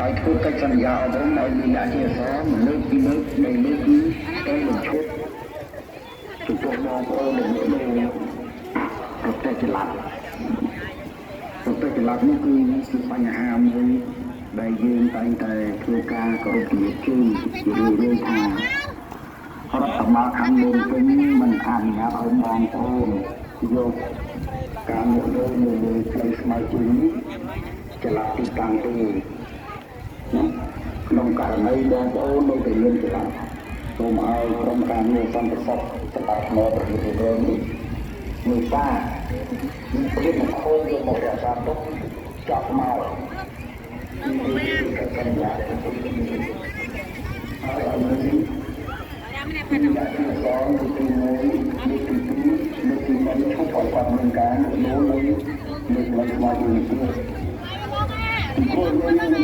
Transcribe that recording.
ហើយធ្វើកិច្ចសន្យាអប់រំឲ្យមានអធិស្ឋានលើកពីលើកនៃលើកគឺទៅលំឈុតចំពោះបងប្អូនដែលនៅប្រទេសចល័តនេះគឺជាបញ្ហាមួយដែលយើងតែងតែធ្វើការគោរពជំនឿជឿជារឿយៗថារដ្ឋបាលខាងលើវិញមិនអនុញ្ញាតឲ្យបងប្អូនយកការមកលើផ្លូវស្មៅជើងនេះចល័តទីតាំងទេក្នុងករណីបងប្អូននៅតែមានចល័តសូមឲ្យក្រុមការងារសន្តិសុខសម្រាប់នៅប្រទេសយើងនេះមេត្តាព្រៀបខូចយកមករក្សាទុកចាប់មកកញ្ញាហើយអរគុណទី1ទី2លើកទី3ឈប់ឲ្យគាត់មានការលើកឡើងមកពីនេះ